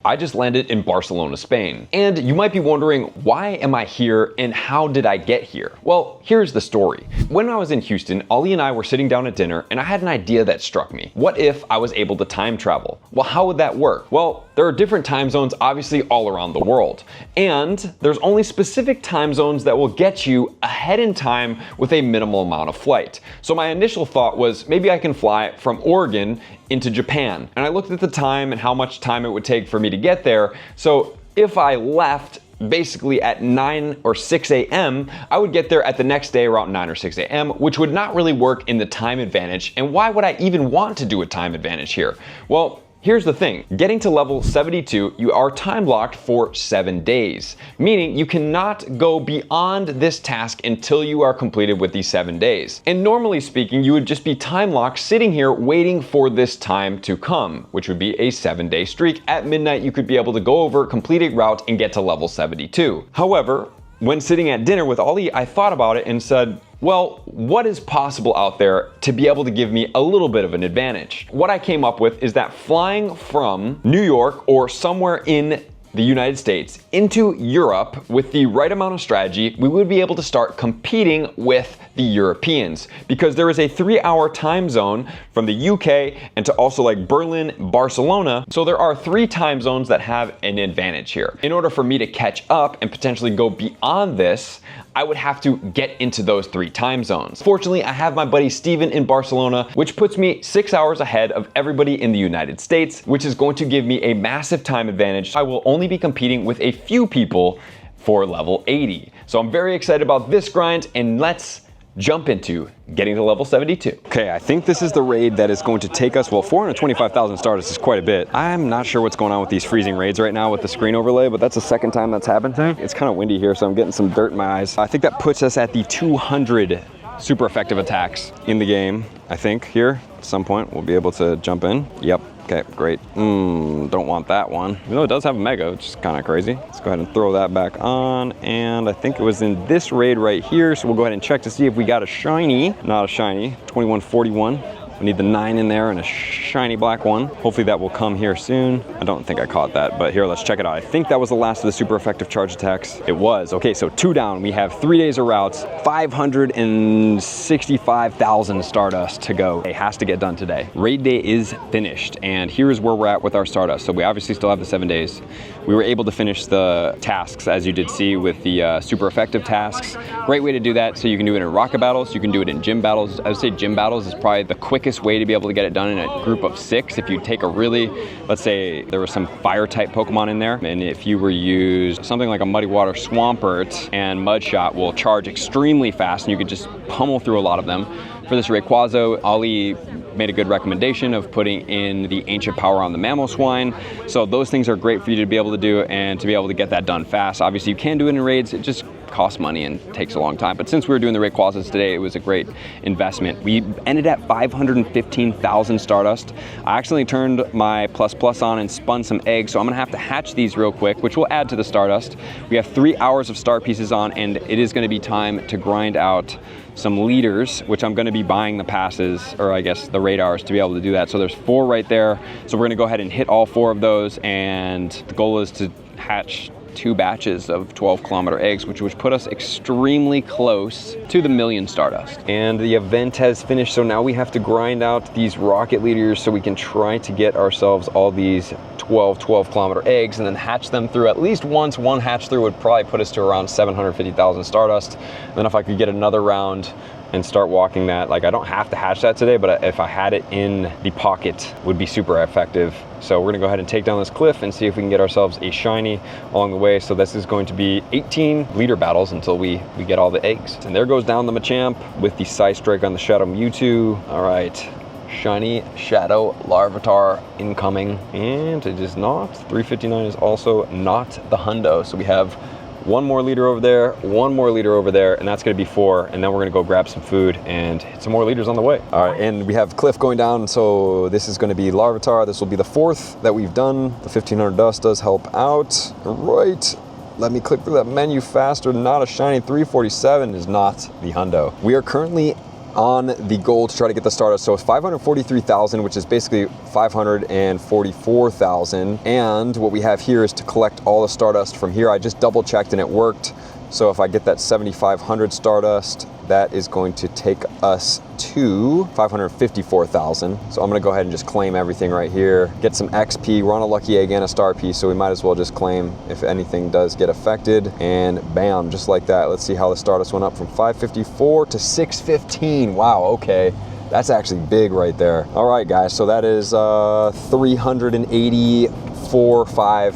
I just landed in Barcelona, Spain. And you might be wondering, why am I here and how did I get here? Well, here's the story. When I was in Houston, Ollie and I were sitting down at dinner and I had an idea that struck me. What if I was able to time travel? Well, how would that work? Well, there are different time zones obviously all around the world. And there's only specific time zones that will get you ahead in time with a minimal amount of flight. So my initial thought was maybe I can fly from Oregon into Japan. And I looked at the time and how much time it would take for me to get there. So if I left basically at 9 or 6 a.m., I would get there at the next day around 9 or 6 a.m., which would not really work in the time advantage. And why would I even want to do a time advantage here? Well, here's the thing, getting to level 72, you are time locked for 7 days, meaning you cannot go beyond this task until you are completed with these 7 days. And normally speaking, you would just be time locked sitting here waiting for this time to come, which would be a 7-day streak. At midnight, you could be able to go over, complete a route, and get to level 72. However, when sitting at dinner with Ollie, I thought about it and said, well, what is possible out there to be able to give me a little bit of an advantage? What I came up with is that flying from New York or somewhere in the United States into Europe with the right amount of strategy, we would be able to start competing with the Europeans, because there is a 3-hour time zone from the UK and to also like Berlin, Barcelona. So there are 3 time zones that have an advantage here. In order for me to catch up and potentially go beyond this, I would have to get into those 3 time zones. Fortunately, I have my buddy Steven in Barcelona, which puts me 6 hours ahead of everybody in the United States, which is going to give me a massive time advantage. I will only be competing with a few people for level 80. So I'm very excited about this grind, and let's jump into getting to level 72. Okay, I think this is the raid that is going to take us, well, 425,000 Stardust is quite a bit. I'm not sure what's going on with these freezing raids right now with the screen overlay, but that's the second time that's happened. It's kind of windy here, so I'm getting some dirt in my eyes. I think that puts us at the 200 super effective attacks in the game. I think here at some point we'll be able to jump in. Yep. Okay, great. Don't want that one. Even though it does have a mega, which is kind of crazy. Let's go ahead and throw that back on. And I think it was in this raid right here. So we'll go ahead and check to see if we got a shiny. Not a shiny, 2141. We need the 9 in there and a shiny black one. Hopefully that will come here soon. I don't think I caught that, but here, let's check it out. I think that was the last of the super effective charge attacks. It was. Okay, so 2 down. We have 3 days of routes, 565,000 Stardust to go. It has to get done today. Raid day is finished, and here's where we're at with our Stardust. So we obviously still have the 7 days. We were able to finish the tasks, as you did see, with the super effective tasks. Great way to do that. So you can do it in rocket battles, you can do it in gym battles. I would say gym battles is probably the quickest way to be able to get it done in a group of 6. If you take a really, let's say there was some fire type Pokemon in there, and if you were used something like a Muddy Water Swampert, and Mud Shot will charge extremely fast and you could just pummel through a lot of them. For this Rayquaza, Ollie made a good recommendation of putting in the Ancient Power on the Mamoswine. So those things are great for you to be able to do and to be able to get that done fast. Obviously you can do it in raids, it just costs money and takes a long time. But since we were doing the Rayquazas today, it was a great investment. We ended at 515,000 Stardust. I accidentally turned my plus on and spun some eggs, so I'm gonna have to hatch these real quick, which will add to the Stardust. We have 3 hours of star pieces on, and it is gonna be time to grind out some leaders, which I'm gonna be buying the passes, or I guess the radars, to be able to do that. So there's 4 right there. So we're gonna go ahead and hit all 4 of those, and the goal is to hatch 2 batches of 12-kilometer eggs, which would put us extremely close to the 1,000,000 Stardust. And the event has finished, so now we have to grind out these rocket leaders so we can try to get ourselves all these 12-kilometer eggs and then hatch them through at least once. One hatch through would probably put us to around 750,000 Stardust. Then if I could get another round and start walking that, like I don't have to hatch that today, but if I had it in the pocket, would be super effective. So we're gonna go ahead and take down this cliff and see if we can get ourselves a shiny along the way. So this is going to be 18 leader battles until we get all the eggs. And there goes down the Machamp with the Psy Strike on the Shadow Mewtwo. All right, shiny Shadow Larvitar incoming. And it is not, 359 is also not the hundo. So we have 1 more leader over there, 1 more leader over there, and that's gonna be 4. And then we're gonna go grab some food and hit some more leaders on the way. All right, and we have Cliff going down. So this is gonna be Larvitar. This will be the 4th that we've done. The 1500 dust does help out. All right, let me click through that menu faster. Not a shiny. 347 is not the hundo. We are currently on the goal to try to get the Stardust. So it's 543,000, which is basically 544,000. And what we have here is to collect all the Stardust from here. I just double checked and it worked. So if I get that 7,500 Stardust, that is going to take us to 554,000. So I'm gonna go ahead and just claim everything right here, get some XP. We're on a lucky egg and a star piece, so we might as well just claim if anything does get affected. And bam, just like that. Let's see how the Stardust went up from 554 to 615. Wow, okay. That's actually big right there. All right, guys, so that is 384,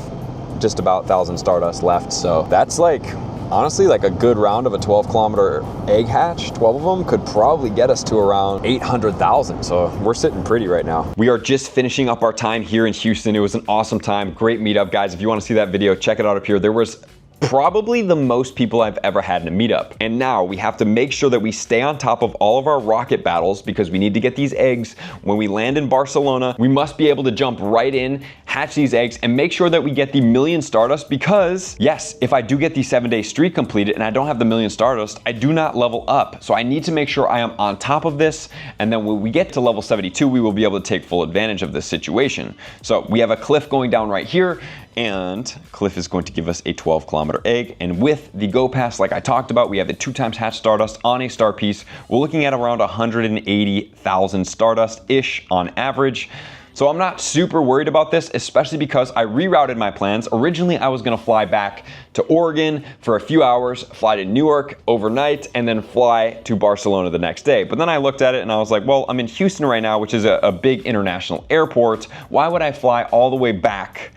just about 1,000 Stardust left. So that's like, honestly, like a good round of a 12-kilometer egg hatch. 12 of them could probably get us to around 800,000. So we're sitting pretty right now. We are just finishing up our time here in Houston. It was an awesome time, great meetup, guys. If you want to see that video, check it out up here. There was probably the most people I've ever had in a meetup. And now we have to make sure that we stay on top of all of our rocket battles because we need to get these eggs. When we land in Barcelona, we must be able to jump right in, hatch these eggs, and make sure that we get the 1,000,000 Stardust because, yes, if I do get the 7-day streak completed and I don't have the 1,000,000 Stardust, I do not level up. So I need to make sure I am on top of this. And then when we get to level 72, we will be able to take full advantage of this situation. So we have a cliff going down right here, and Cliff is going to give us a 12-kilometer egg. And with the Go Pass, like I talked about, we have the 2x hatch Stardust on a star piece. We're looking at around 180,000 Stardust-ish on average. So I'm not super worried about this, especially because I rerouted my plans. Originally, I was gonna fly back to Oregon for a few hours, fly to Newark overnight, and then fly to Barcelona the next day. But then I looked at it and I was like, well, I'm in Houston right now, which is a big international airport. Why would I fly all the way back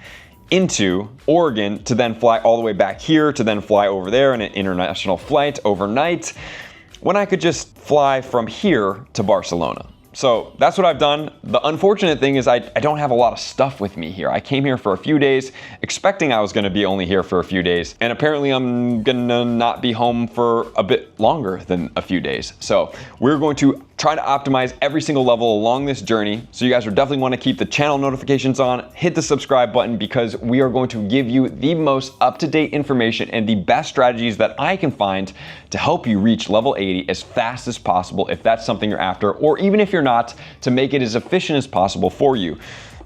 into Oregon to then fly all the way back here to then fly over there in an international flight overnight when I could just fly from here to Barcelona? So that's what I've done. The unfortunate thing is I don't have a lot of stuff with me here. I came here for a few days, expecting I was gonna be only here for a few days, and apparently I'm gonna not be home for a bit longer than a few days. So we're going to try to optimize every single level along this journey. So you guys will definitely want to keep the channel notifications on, hit the subscribe button, because we are going to give you the most up-to-date information and the best strategies that I can find to help you reach level 80 as fast as possible if that's something you're after, or even if you're not, to make it as efficient as possible for you.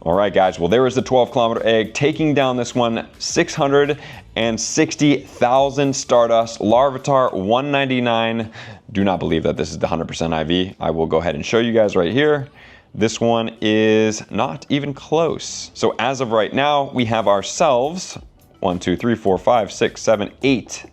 All right, guys, well, there is the 12-kilometer egg taking down this one, 660,000 Stardust, Larvitar 199. Do not believe that this is the 100% IV. I will go ahead and show you guys right here. This one is not even close. So as of right now, we have ourselves 1, 2, 3, 4, 5, 6, 7, 8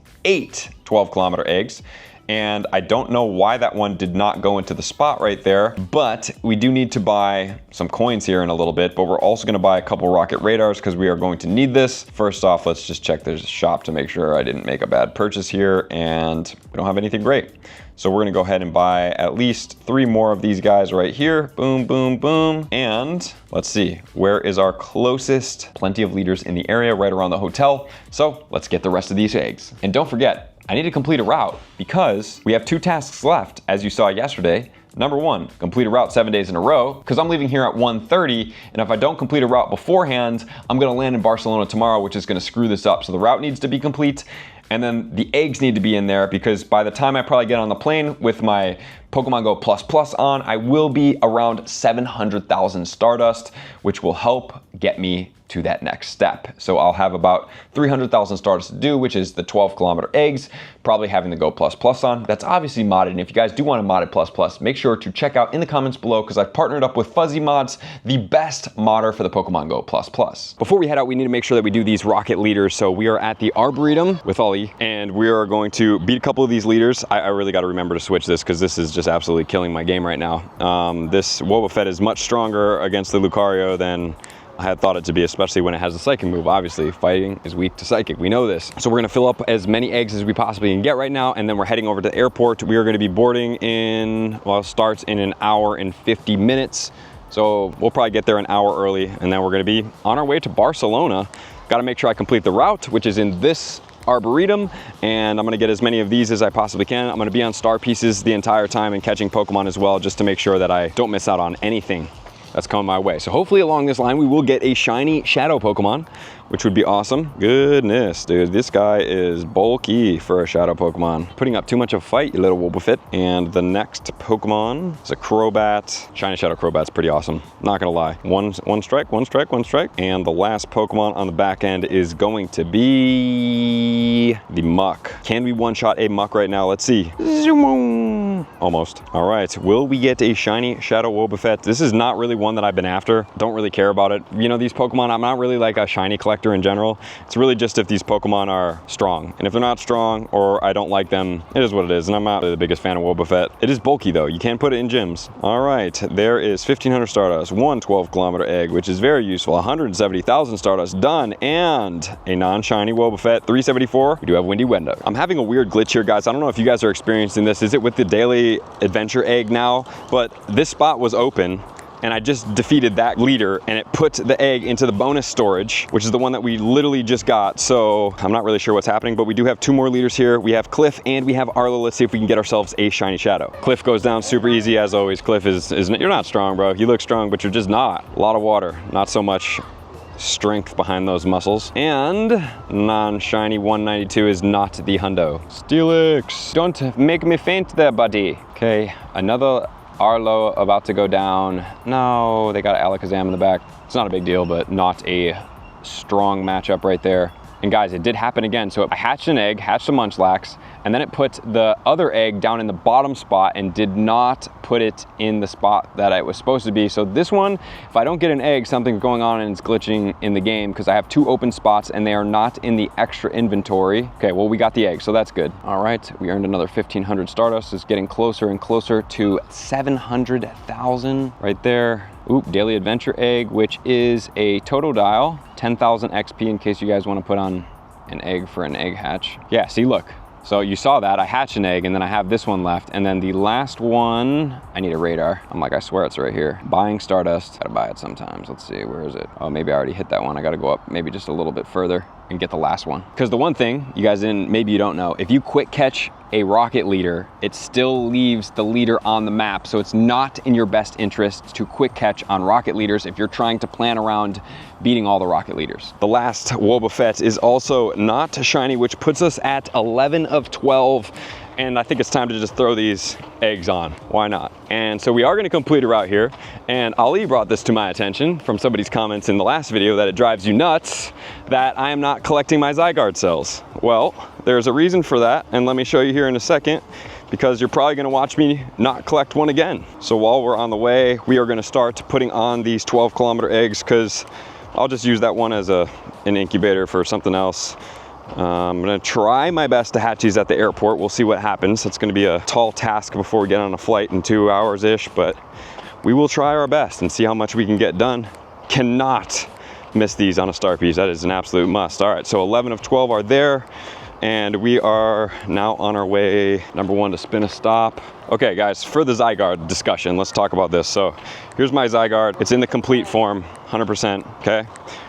12-kilometer eggs. And I don't know why that one did not go into the spot right there, but we do need to buy some coins here in a little bit, but we're also gonna buy a couple rocket radars because we are going to need this. First off, let's just check the shop to make sure I didn't make a bad purchase here, and we don't have anything great. So we're gonna go ahead and buy at least 3 more of these guys right here. Boom, boom, boom. And let's see, where is our closest? Plenty of leaders in the area right around the hotel. So let's get the rest of these eggs. And don't forget, I need to complete a route because we have 2 tasks left, as you saw yesterday. Number 1, complete a route 7 days in a row, because I'm leaving here at 1:30, and if I don't complete a route beforehand, I'm gonna land in Barcelona tomorrow, which is gonna screw this up. So the route needs to be complete, and then the eggs need to be in there, because by the time I probably get on the plane with my Pokémon GO++ on, I will be around 700,000 Stardust, which will help get me to that next step. So I'll have about 300,000 Stardust to do, which is the 12-kilometer eggs, probably having the GO++ on. That's obviously modded, and if you guys do want a modded ++, make sure to check out in the comments below, because I've partnered up with Fuzzy Mods, the best modder for the Pokémon GO++. Before we head out, we need to make sure that we do these rocket leaders. So we are at the Arboretum with Ollie, and we are going to beat a couple of these leaders. I really got to remember to switch this, because this is just absolutely killing my game right now. This Wobbuffet is much stronger against the Lucario than I had thought it to be, especially when it has a Psychic move. Obviously, fighting is weak to Psychic. We know this. So we're gonna fill up as many eggs as we possibly can get right now, and then we're heading over to the airport. We are gonna be boarding in, well, it starts in an hour and 50 minutes. So we'll probably get there an hour early, and then we're gonna be on our way to Barcelona. Gotta make sure I complete the route, which is in this Arboretum, and I'm gonna get as many of these as I possibly can. I'm gonna be on star pieces the entire time and catching Pokemon as well, just to make sure that I don't miss out on anything. that's coming my way. So hopefully along this line, we will get a shiny shadow Pokemon, which would be awesome. Goodness, dude, this guy is bulky for a shadow Pokemon. Putting up too much of a fight, you little Wobbuffet. And the next Pokemon is a Crobat. Shiny shadow Crobat's pretty awesome, not gonna lie. One strike. And the last Pokemon on the back end is going to be the Muck. Can we one-shot a Muck right now? Let's see. Almost. All right, will we get a shiny shadow Wobbuffet? This is not really one that I've been after. Don't really care about it. You know, these Pokemon, I'm not really like a shiny collector in general. It's really just if these Pokemon are strong. And if they're not strong or I don't like them, it is what it is. And I'm not really the biggest fan of Wobbuffet. It is bulky though. You can't put it in gyms. All right, there is 1,500 Stardust, one 12-kilometer egg, which is very useful. 170,000 Stardust done, and a non-shiny Wobbuffet. 374. We do have Windy Window. I'm having a weird glitch here, guys. I don't know if you guys are experiencing this. Is it with the daily adventure egg now? But this spot was open, and I just defeated that leader, and it put the egg into the bonus storage, which is the one that we literally just got. So I'm not really sure what's happening, but we do have two more leaders here. We have Cliff and we have Arlo. Let's see if we can get ourselves a shiny shadow. Cliff goes down super easy as always. Cliff is you're not strong, bro. You look strong, but you're just not. A lot of water, not so much strength behind those muscles. And non-shiny 192 is not the hundo. Steelix, don't make me faint there, buddy. Okay, another Arlo about to go down. No, they got Alakazam in the back. It's not a big deal, but not a strong matchup right there. And guys, it did happen again. So I hatched an egg, hatched a Munchlax, and then it put the other egg down in the bottom spot and did not put it in the spot that it was supposed to be. So this one, if I don't get an egg, something's going on and it's glitching in the game because I have two open spots and they are not in the extra inventory. Okay, well, we got the egg, so that's good. All right, we earned another 1,500 Stardust. It's getting closer and closer to 700,000 right there. Oop, daily adventure egg, which is a Totodile, 10,000 XP in case you guys want to put on an egg for an egg hatch. Yeah, see, look. So you saw that, I hatched an egg and then I have this one left. And then the last one, I need a radar. I'm like, I swear it's right here. Buying Stardust, gotta buy it sometimes. Let's see, where is it? Oh, maybe I already hit that one. I gotta go up maybe just a little bit further and get the last one. Because the one thing you guys didn't, maybe you don't know, if you quick catch a rocket leader, it still leaves the leader on the map. So it's not in your best interest to quick catch on rocket leaders if you're trying to plan around beating all the rocket leaders. The last Wobbuffet is also not shiny, which puts us at 11 of 12. And I think it's time to just throw these eggs on. Why not? And so we are gonna complete a route here. And Ali brought this to my attention from somebody's comments in the last video that it drives you nuts that I am not collecting my Zygarde cells. Well, there's a reason for that. And let me show you here in a second, because you're probably gonna watch me not collect one again. So while we're on the way, we are gonna start putting on these 12-kilometer eggs because I'll just use that one as an incubator for something else. I'm gonna try my best to hatch these at the airport. We'll see what happens. It's gonna be a tall task before we get on a flight in 2 hours-ish, but we will try our best and see how much we can get done. Cannot miss these on a star piece. That is an absolute must. All right, so 11 of 12 are there, and we are now on our way, number one, to spin a stop. Okay, guys, for the Zygarde discussion, let's talk about this. So here's my Zygarde. It's in the complete form, 100%, okay?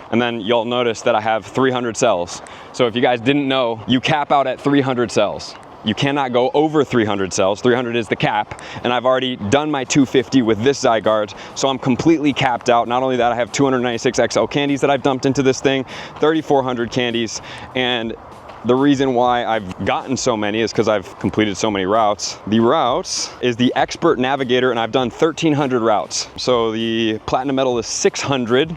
And then you'll notice that I have 300 cells. So if you guys didn't know, you cap out at 300 cells. You cannot go over 300 cells. 300 is the cap, and I've already done my 250 with this Zygarde, so I'm completely capped out. Not only that, I have 296 XL candies that I've dumped into this thing, 3,400 candies, and the reason why I've gotten so many is because I've completed so many routes. The routes is the Expert Navigator, and I've done 1,300 routes. So the Platinum Medal is 600.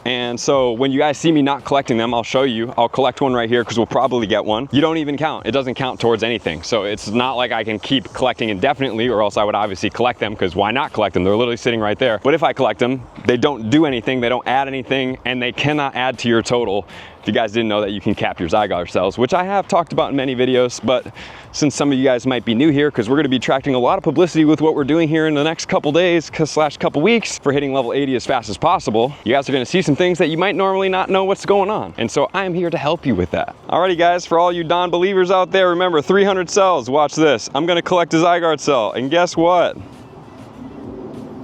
And so when you guys see me not collecting them, I'll show you. I'll collect one right here because we'll probably get one. You don't even count. It doesn't count towards anything. So it's not like I can keep collecting indefinitely, or else I would obviously collect them, because why not collect them? They're literally sitting right there. But if I collect them, they don't do anything, they don't add anything, and they cannot add to your total. If you guys didn't know that you can cap your Zygarde cells, which I have talked about in many videos, but since some of you guys might be new here, because we're going to be attracting a lot of publicity with what we're doing here in the next couple days / couple weeks for hitting level 80 as fast as possible, you guys are going to see some things that you might normally not know what's going on. And so I'm here to help you with that. Alrighty guys, for all you Don believers out there, remember 300 cells. Watch this. I'm going to collect a Zygarde cell, and guess what?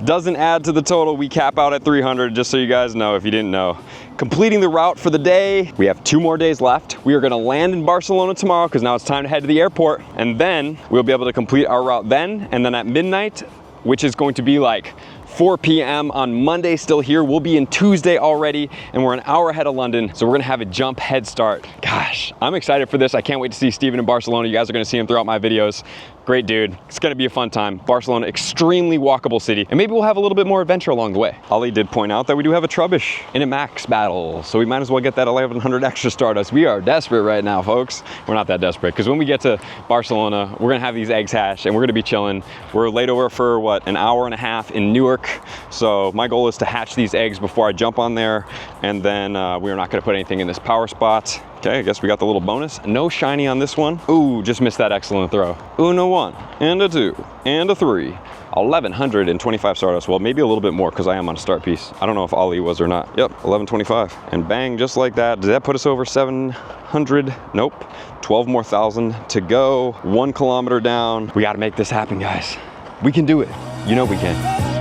Doesn't add to the total. We cap out at 300, just so you guys know if you didn't know. Completing the route for the day. We have 2 more days left. We are gonna land in Barcelona tomorrow because now it's time to head to the airport, and then we'll be able to complete our route then, and then at midnight, which is going to be like 4 p.m. on Monday still here. We'll be in Tuesday already, and we're an hour ahead of London, so we're gonna have a jump head start. Gosh, I'm excited for this. I can't wait to see Steven in Barcelona. You guys are gonna see him throughout my videos. Great dude. It's gonna be a fun time. Barcelona, extremely walkable city, and maybe we'll have a little bit more adventure along the way. Ollie did point out that we do have a Trubbish in a max battle, so we might as well get that 1100 extra Stardust. We are desperate right now, folks. We're not that desperate, because when we get to Barcelona, we're gonna have these eggs hatched, and we're gonna be chilling. We're laid over for, what, an hour and a half in Newark, so my goal is to hatch these eggs before I jump on there, and then we're not gonna put anything in this power spot. Okay, I guess we got the little bonus. No shiny on this one. Ooh, just missed that excellent throw. Uno 1, and a 2, and a 3. 1125 Stardust. Well, maybe a little bit more because I am on a start piece. I don't know if Ollie was or not. Yep, 1125. And bang, just like that. Did that put us over 700? Nope. 12 more thousand to go. 1 kilometer down. We got to make this happen, guys. We can do it. You know we can.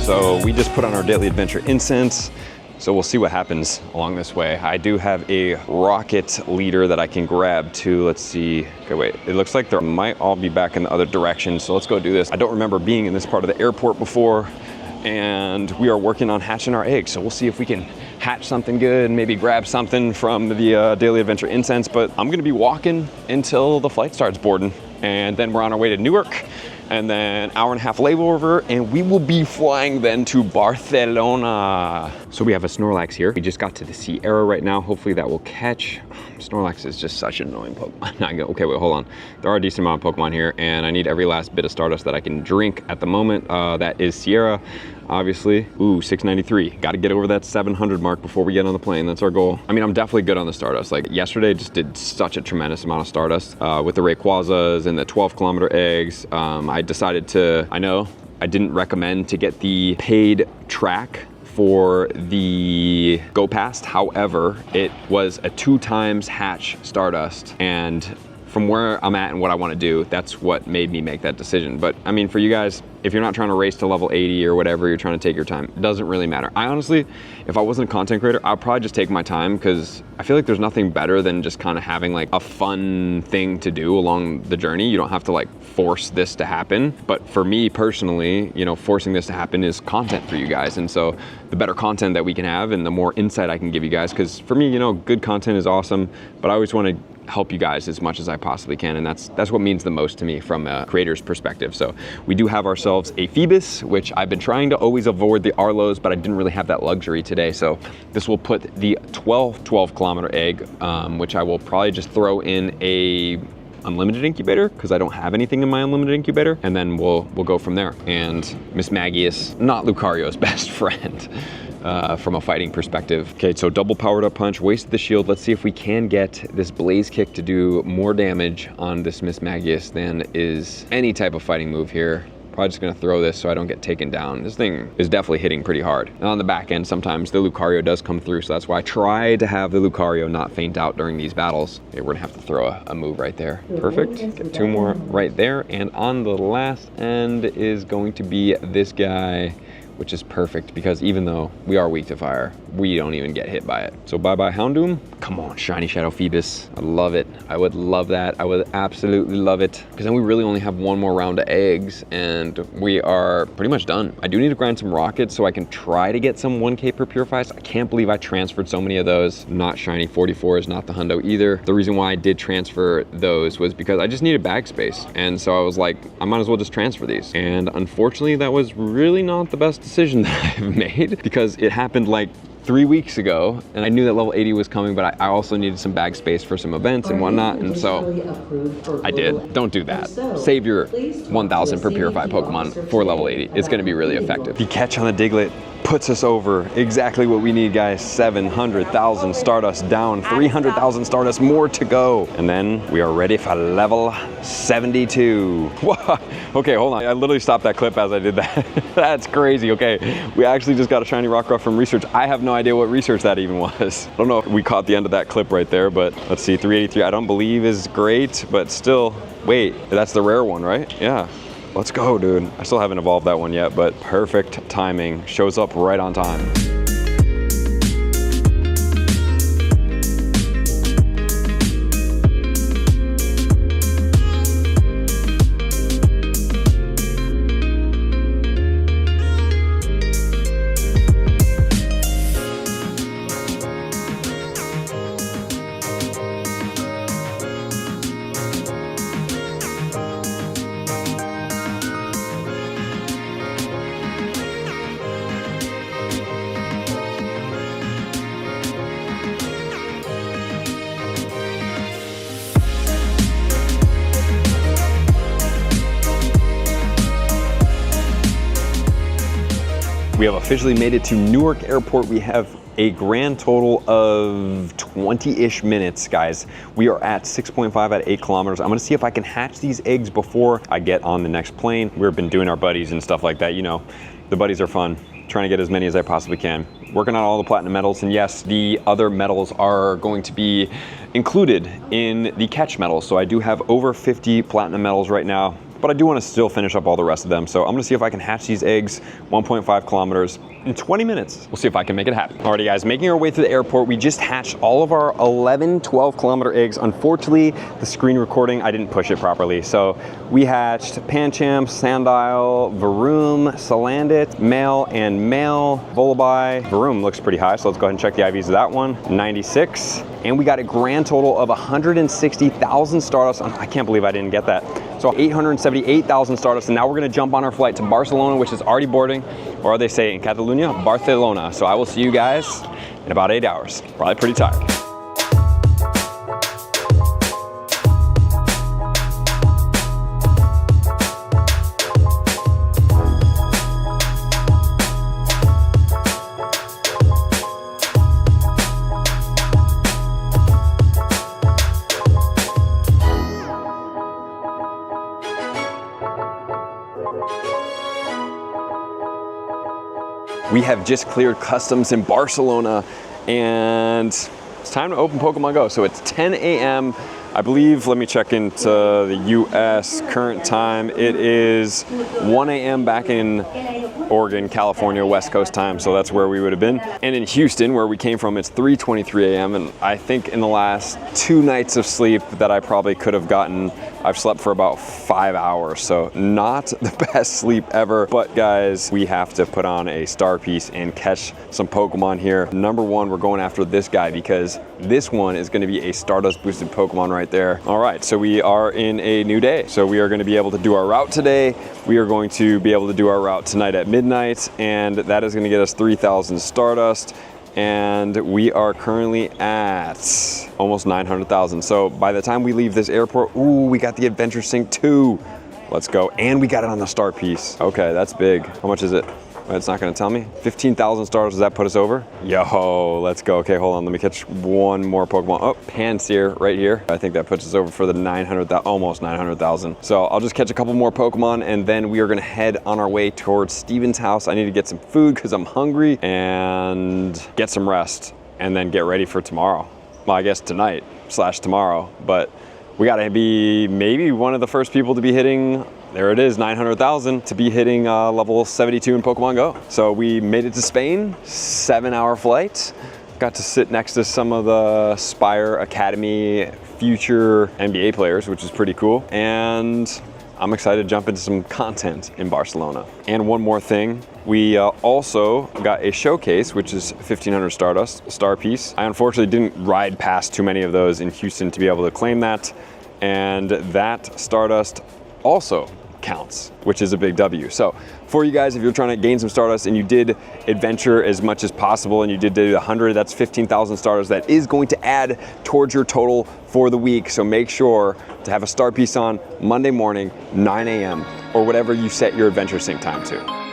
So we just put on our daily adventure incense. So we'll see what happens along this way. I do have a rocket leader that I can grab too. Let's see. Okay, wait. It looks like there might all be back in the other direction. So let's go do this. I don't remember being in this part of the airport before, and we are working on hatching our eggs. So we'll see if we can hatch something good, maybe grab something from the daily adventure incense. But I'm gonna be walking until the flight starts boarding. And then we're on our way to Newark, and then hour and a half layover, and we will be flying then to Barcelona. So we have a Snorlax here. We just got to the Sierra right now. Hopefully that will catch. Snorlax is just such an annoying Pokemon. Okay, wait, hold on. There are a decent amount of Pokemon here, and I need every last bit of Stardust that I can drink at the moment. That is Sierra, obviously. Ooh, 693. Got to get over that 700 mark before we get on the plane. That's our goal. I mean, I'm definitely good on the Stardust. Like yesterday, just did such a tremendous amount of Stardust with the Rayquazas and the 12-kilometer eggs. I decided to, I know I didn't recommend to get the paid track for the Go Past. However, it was a 2 times hatch Stardust, and from where I'm at and what I want to do, that's what made me make that decision. But I mean, for you guys, if you're not trying to race to level 80 or whatever, you're trying to take your time, it doesn't really matter. I honestly, if I wasn't a content creator, I'd probably just take my time, because I feel like there's nothing better than just kind of having like a fun thing to do along the journey. You don't have to like force this to happen. But for me personally, you know, forcing this to happen is content for you guys. And so the better content that we can have and the more insight I can give you guys, because for me, you know, good content is awesome, but I always want to help you guys as much as I possibly can, and that's what means the most to me from a creator's perspective. So we do have ourselves a Phoebus, which I've been trying to always avoid the Arlos, but I didn't really have that luxury today. So this will put the 12-kilometer egg, which I will probably just throw in a unlimited incubator, because I don't have anything in my unlimited incubator, and then we'll go from there. And Miss Maggie is not Lucario's best friend. From a fighting perspective. Okay, so double powered up punch, wasted the shield. Let's see if we can get this blaze kick to do more damage on this Miss Magius than is any type of fighting move here. Probably just gonna throw this so I don't get taken down. This thing is definitely hitting pretty hard. And on the back end, sometimes the Lucario does come through, so that's why I try to have the Lucario not faint out during these battles. Okay, we're gonna have to throw a move right there. Perfect, get 2 more right there. And on the last end is going to be this guy, which is perfect, because even though we are weak to fire, we don't even get hit by it. So bye-bye Houndoom. Come on, Shiny Shadow Phoebus. I love it. I would love that. I would absolutely love it. Because then we really only have 1 more round of eggs, and we are pretty much done. I do need to grind some rockets so I can try to get some 1K per Purifies. I can't believe I transferred so many of those. Not Shiny 44 is not the hundo either. The reason why I did transfer those was because I just needed bag space. And so I was like, I might as well just transfer these. And unfortunately, that was really not the best decision that I've made, because it happened like 3 weeks ago, and I knew that level 80 was coming, but I also needed some bag space for some events and whatnot, and so I did. Don't do that. Save your 1,000 per Purify Pokemon for level 80. It's gonna be really effective. The catch on the Diglett. puts us over exactly what we need, guys. 700,000 Stardust down, 300,000 Stardust more to go. And then we are ready for level 72. Whoa. Okay, hold on. I literally stopped that clip as I did that. That's crazy. Okay, we actually just got a shiny rock ruff from research. I have no idea what research that even was. I don't know if we caught the end of that clip right there, but let's see, 383 I don't believe is great, but still, wait, that's the rare one, right? Yeah. Let's go, dude. I still haven't evolved that one yet, but perfect timing. Shows up right on time. We have officially made it to Newark Airport. We have a grand total of 20-ish minutes, guys. We are at 6.5 at 8 kilometers. I'm gonna see if I can hatch these eggs before I get on the next plane. We've been doing our buddies and stuff like that. You know, the buddies are fun. Trying to get as many as I possibly can. Working on all the platinum medals, and yes, the other medals are going to be included in the catch medals. So I do have over 50 platinum medals right now, but I do want to still finish up all the rest of them. So I'm gonna see if I can hatch these eggs 1.5 kilometers in 20 minutes. We'll see if I can make it happen. Alrighty guys, making our way through the airport. We just hatched all of our 11, 12 kilometer eggs. Unfortunately, the screen recording, I didn't push it properly. So we hatched Pancham, Sandile, Varoom, Salandit, male and male, Volabai. Varoom looks pretty high, so let's go ahead and check the IVs of that one. 96. And we got a grand total of 160,000 Stardust. I can't believe I didn't get that. So 878,000 Stardust, and now we're gonna jump on our flight to Barcelona, which is already boarding, or they say in Catalonia, Barcelona. So I will see you guys in about 8 hours. Probably pretty tired. We have just cleared customs in Barcelona, and it's time to open Pokemon Go. So it's 10 a.m. I believe, let me check into the US current time. It is 1 a.m. back in Oregon, California, West Coast time. So that's where we would have been. And in Houston, where we came from, it's 3:23 a.m. And I think in the last 2 nights of sleep that I probably could have gotten, I've slept for about 5 hours. So not the best sleep ever. But guys, we have to put on a star piece and catch some Pokemon here. Number one, we're going after this guy because this one is going to be a Stardust boosted Pokemon right there. All right, so we are in a new day. So we are going to be able to do our route today. We are going to be able to do our route tonight at midnight, and that is going to get us 3,000 Stardust. And we are currently at almost 900,000. So by the time we leave this airport, ooh, we got the Adventure Sync 2. Let's go. And we got it on the star piece. Okay, that's big. How much is it? It's not gonna tell me. 15,000 stars, does that put us over? Yo, let's go. Okay, hold on, let me catch one more Pokemon. Oh, Pansear right here. I think that puts us over for the 900,000, almost 900,000. So I'll just catch a couple more Pokemon, and then we are gonna head on our way towards Steven's house. I need to get some food because I'm hungry, and get some rest, and then get ready for tomorrow. Well, I guess tonight / tomorrow, but we gotta be maybe one of the first people to be hitting, there it is, 900,000 to be hitting level 72 in Pokemon Go. So we made it to Spain, 7-hour flight. Got to sit next to some of the Spire Academy future NBA players, which is pretty cool. And I'm excited to jump into some content in Barcelona. And one more thing, we also got a showcase, which is 1,500 Stardust, star piece. I unfortunately didn't ride past too many of those in Houston to be able to claim that. And that Stardust also counts, which is a big W. So for you guys, if you're trying to gain some Stardust and you did adventure as much as possible and you did do 100, that's 15,000 Stardust. That is going to add towards your total for the week. So make sure to have a star piece on Monday morning, 9 a.m. or whatever you set your Adventure Sync time to.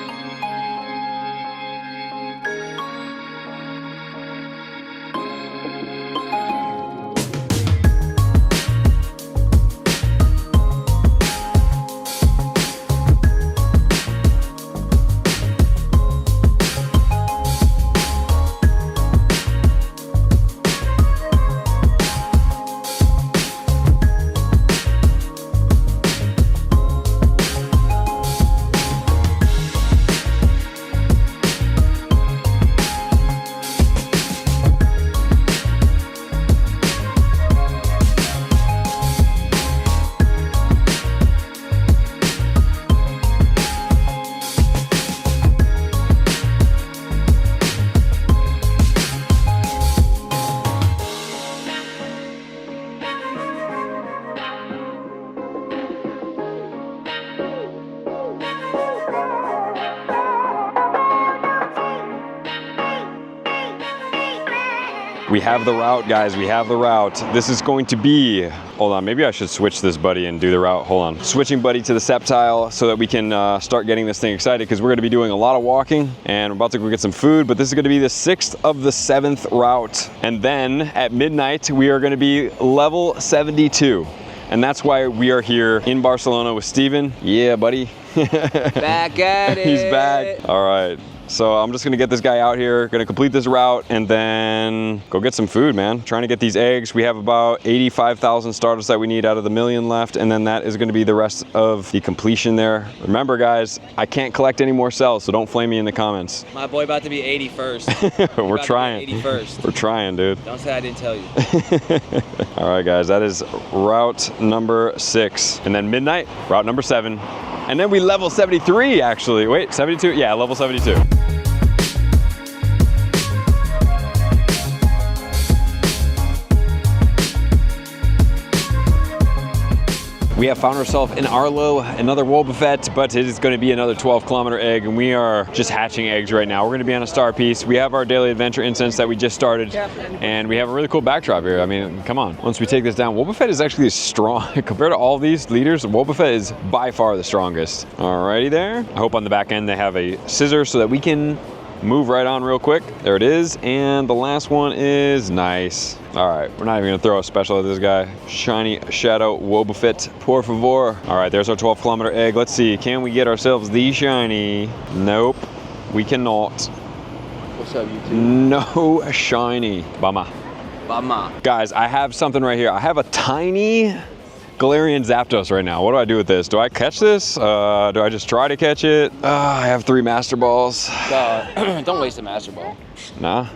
We have the route, guys. We have the route. This is going to be, hold on, maybe I should switch this buddy and do the route. Hold on. Switching buddy to the Sceptile so that we can start getting this thing excited, because we're going to be doing a lot of walking and we're about to go get some food, but this is going to be the 6th of the 7th route. And then at midnight, we are going to be level 72. And that's why we are here in Barcelona with Steven. Yeah, buddy. Back at it. He's back. All right. So I'm just gonna get this guy out here, gonna complete this route, and then go get some food, man. Trying to get these eggs. We have about 85,000 Stardust that we need out of the 1,000,000 left, and then that is gonna be the rest of the completion there. Remember, guys, I can't collect any more cells, so don't flame me in the comments. My boy about to be 81st. We're trying. 81st. We're trying, dude. Don't say I didn't tell you. All right, guys, that is route number 6. And then midnight, route number 7. And then we level 73, actually. Wait, 72? Yeah, level 72. We have found ourselves in Arlo, another Wobbuffet, but it is going to be another 12-kilometer egg, and we are just hatching eggs right now. We're going to be on a star piece. We have our daily adventure incense that we just started, and we have a really cool backdrop here. I mean, come on. Once we take this down, Wobbuffet is actually strong. Compared to all these leaders, Wobbuffet is by far the strongest. Alrighty there. I hope on the back end they have a scissor so that we can move right on real quick. There it is. And the last one is nice. All right, we're not even gonna throw a special at this guy. Shiny Shadow Wobbuffet, por favor. All right, there's our 12-kilometer egg. Let's see, can we get ourselves the shiny? Nope, we cannot. What's up, YouTube? No shiny. Bama. Bama. Guys, I have something right here. I have a tiny Galarian Zapdos right now. What do I do with this? Do I catch this? Do I just try to catch it? I have 3 Master Balls. Don't waste a Master Ball. Nah.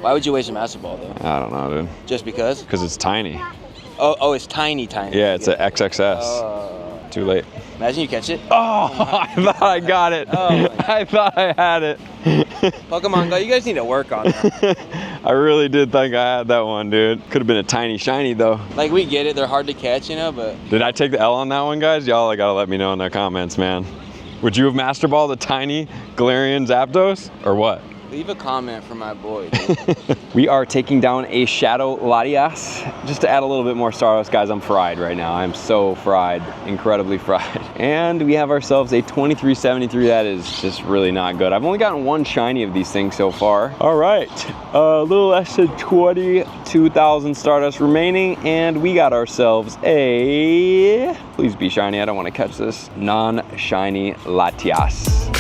Why would you waste a Master Ball, though? I don't know, dude. Just because? Because it's tiny. Oh, it's tiny. Yeah, it's an XXS. Too late. Imagine you catch it. Oh, I thought I got it. Oh, I thought I had it. Pokemon Go, you guys need to work on that. I really did think I had that one, dude. Could have been a tiny shiny, though. Like, we get it. They're hard to catch, you know, but... Did I take the L on that one, guys? Y'all gotta let me know in the comments, man. Would you have Master Ball the tiny Galarian Zapdos, or what? Leave a comment for my boy. We are taking down a Shadow Latias. Just to add a little bit more Stardust, guys, I'm fried right now. I'm so fried, incredibly fried. And we have ourselves a 2373 that is just really not good. I've only gotten 1 shiny of these things so far. All right, a little less than 22,000 Stardust remaining, and we got ourselves a, please be shiny, I don't want to catch this, non-shiny Latias.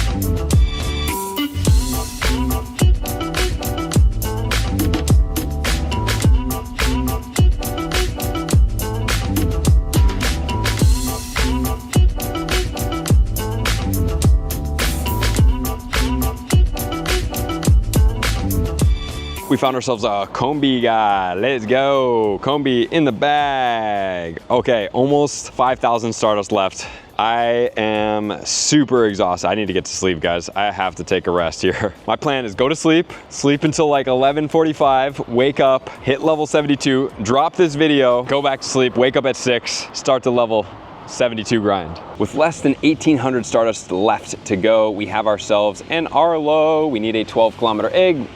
We found ourselves a Combi guy. Let's go. Combi in the bag. Okay, almost 5,000 Stardust left. I am super exhausted. I need to get to sleep, guys. I have to take a rest here. My plan is go to sleep until like 11:45, wake up, hit level 72, drop this video, go back to sleep, wake up at 6, start the level 72 grind. With less than 1,800 Stardust left to go, we have ourselves an Arlo. We need a 12-kilometer egg.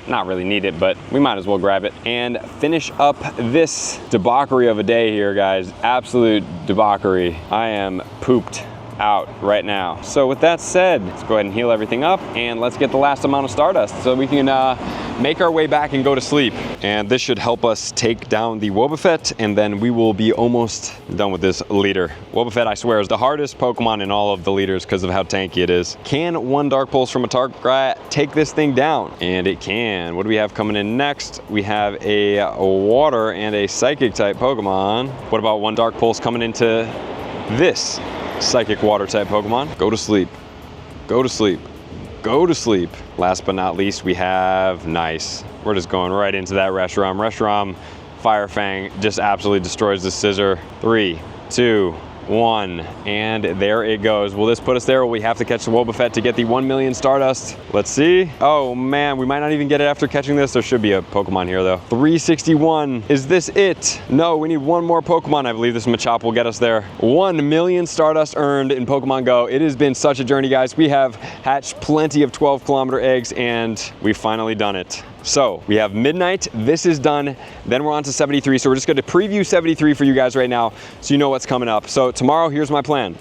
Not really need it, but we might as well grab it and finish up this debauchery of a day here, guys. Absolute debauchery. I am pooped out right now. So with that said, let's go ahead and heal everything up and let's get the last amount of Stardust so we can make our way back and go to sleep. And this should help us take down the Wobbuffet, and then we will be almost done with this leader. Wobbuffet, I swear, is the hardest Pokemon in all of the leaders because of how tanky it is. Can 1 Dark Pulse from a Target take this thing down? And it can. What do we have coming in next? We have a Water and a Psychic type Pokemon. What about 1 Dark Pulse coming into this Psychic Water type Pokemon? Go to sleep. Go to sleep. Go to sleep. Last but not least, we have nice. We're just going right into that Reshiram. Reshiram Fire Fang just absolutely destroys the scissor. 3, 2, 1, and there it goes. Will this put us there? Will we have to catch the Wobbuffet to get the 1,000,000 Stardust? Let's see. Oh man, we might not even get it after catching this. There should be a Pokemon here though. 361, is this it? No, we need 1 more Pokemon. I believe this Machop will get us there. 1,000,000 Stardust earned in Pokemon Go. It has been such a journey, guys. We have hatched plenty of 12-kilometer eggs and we've finally done it. So we have midnight, this is done, then we're on to 73. So we're just gonna preview 73 for you guys right now so you know what's coming up. So tomorrow, here's my plan.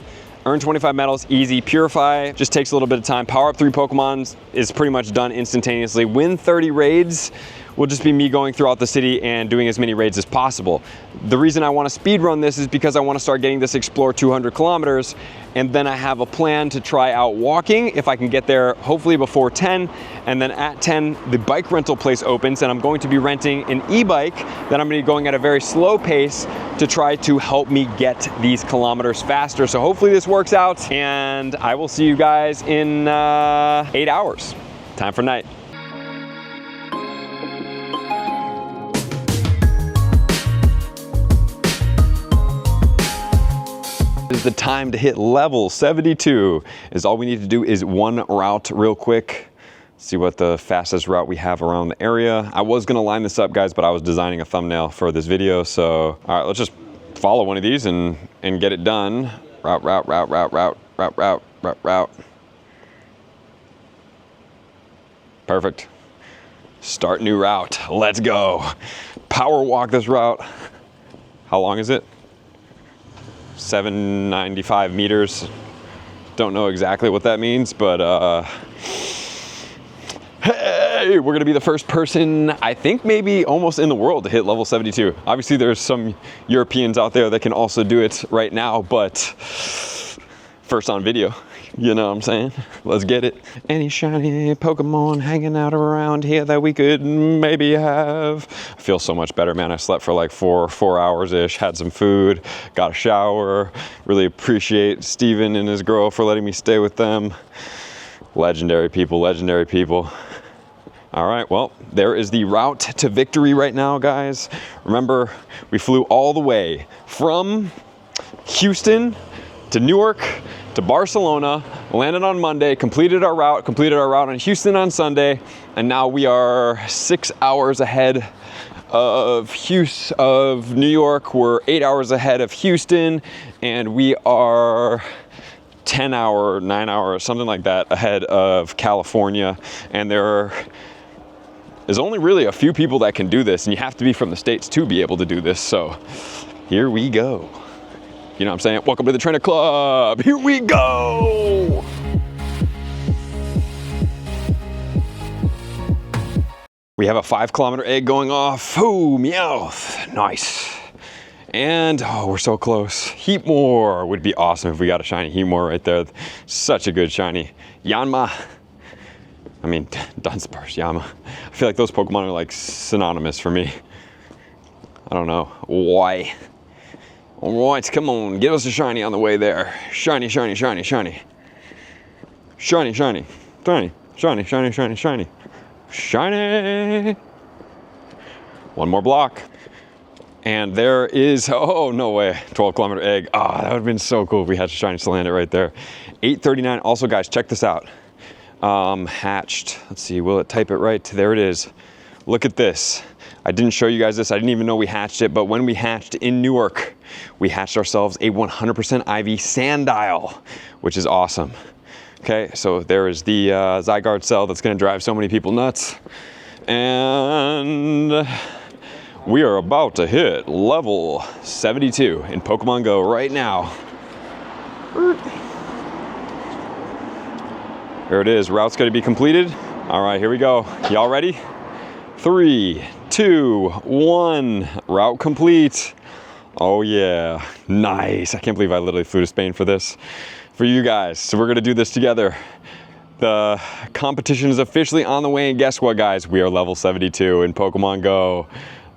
Earn 25 medals, easy. Purify, just takes a little bit of time. Power up 3 Pokemon is pretty much done instantaneously. Win 30 raids will just be me going throughout the city and doing as many raids as possible. The reason I want to speed run this is because I want to start getting this Explore 200 kilometers, and then I have a plan to try out walking if I can get there hopefully before 10, and then at 10 the bike rental place opens and I'm going to be renting an e-bike that I'm going to be going at a very slow pace to try to help me get these kilometers faster. So hopefully this works out, and I will see you guys in 8 hours. Time for night. Is the time to hit level 72. Is all we need to do is one route real quick. See what the fastest route we have around the area. I was gonna line this up, guys, but I was designing a thumbnail for this video. So, all right, let's just follow one of these and get it done. Route. Perfect. Start new route, let's go. Power walk this route. How long is it? 795 meters. Don't know exactly what that means, but hey, we're gonna be the first person, I think maybe almost in the world, to hit level 72. Obviously there's some Europeans out there that can also do it right now, but first on video. You know what I'm saying? Let's get it. Any shiny Pokemon hanging out around here that we could maybe have? I feel so much better, man. I slept for like four hours-ish, had some food, got a shower. Really appreciate Steven and his girl for letting me stay with them. Legendary people, legendary people. All right, well, there is the route to victory right now, guys. Remember, we flew all the way from Houston to Newark to Barcelona, landed on Monday, completed our route in Houston on Sunday, and now we are 6 hours ahead of New York. We're 8 hours ahead of Houston, and we are 9 hours, something like that, ahead of California. And there is only really a few people that can do this, and you have to be from the States to be able to do this. So here we go. You know what I'm saying? Welcome to the Trainer Club. Here we go. We have a 5 kilometer egg going off. Ooh, Meowth. Nice. And oh, we're so close. Heatmore would be awesome if we got a shiny Heatmore right there. Such a good shiny. Yanma. I mean, Dunsparce, Yama. I feel like those Pokemon are like synonymous for me. I don't know why. All right, come on, give us a shiny on the way there. Shiny, shiny, shiny, shiny. Shiny, shiny, shiny, shiny, shiny, shiny, shiny. Shiny. One more block. And there is, oh, no way, 12 kilometer egg. Ah, that would have been so cool if we had a shiny Salandit right there. 839, also guys, check this out. Hatched, let's see, will it type it right? There it is. Look at this. I didn't show you guys this. I didn't even know we hatched it, but when we hatched in Newark, we hatched ourselves a 100% IV Sandile, which is awesome. Okay, so there is the Zygarde cell that's gonna drive so many people nuts. And we are about to hit level 72 in Pokemon GO right now. There it is, route's gonna be completed. All right, here we go. Y'all ready? 3, 2, 1, route complete. Oh yeah, nice. I can't believe I literally flew to Spain for this, for you guys. So we're gonna do this together. The competition is officially on the way, and guess what, guys? We are level 72 in Pokemon GO.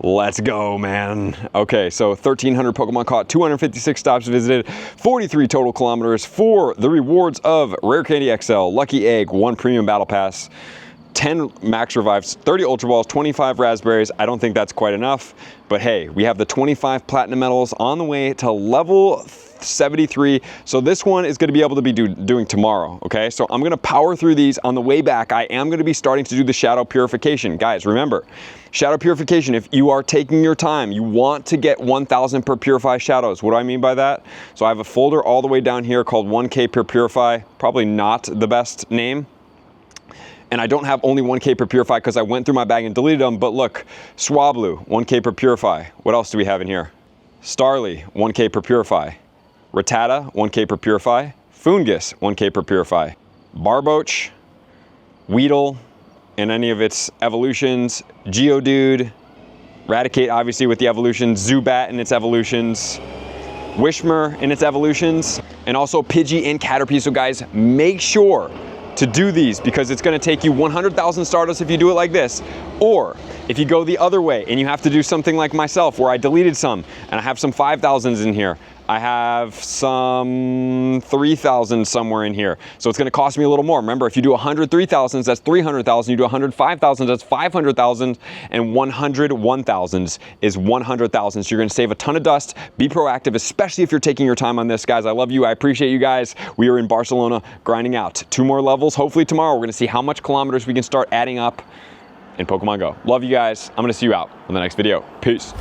Let's go, man. Okay, so 1,300 Pokemon caught, 256 stops visited, 43 total kilometers for the rewards of Rare Candy XL, Lucky Egg, 1 Premium Battle Pass, 10 Max Revives, 30 Ultra Balls, 25 Raspberries. I don't think that's quite enough, but hey, we have the 25 Platinum Medals on the way to level 73. So this one is gonna be able to be doing tomorrow, okay? So I'm gonna power through these. On the way back, I am gonna be starting to do the Shadow Purification. Guys, remember, Shadow Purification, if you are taking your time, you want to get 1,000 per Purify Shadows. What do I mean by that? So I have a folder all the way down here called 1K per Purify, probably not the best name. And I don't have only 1K per Purify because I went through my bag and deleted them, but look, Swablu, 1K per Purify. What else do we have in here? Starly, 1K per Purify. Rattata, 1K per Purify. Foongus, 1K per Purify. Barboach, Weedle, and any of its evolutions. Geodude, Raticate obviously with the evolutions, Zubat in its evolutions, Wishmer in its evolutions, and also Pidgey and Caterpie. So guys, make sure to do these because it's going to take you 100,000 Stardust if you do it like this, or if you go the other way and you have to do something like myself where I deleted some and I have some 5,000s in here. I have some 3,000 somewhere in here. So it's going to cost me a little more. Remember, if you do 100 3,000s, that's 300,000. You do 100 5,000s, that's 500,000. And 100 1,000s is 100,000. So you're going to save a ton of dust. Be proactive, especially if you're taking your time on this. Guys, I love you. I appreciate you guys. We are in Barcelona grinding out 2 more levels. Hopefully tomorrow we're going to see how much kilometers we can start adding up in Pokemon Go. Love you guys. I'm going to see you out on the next video. Peace.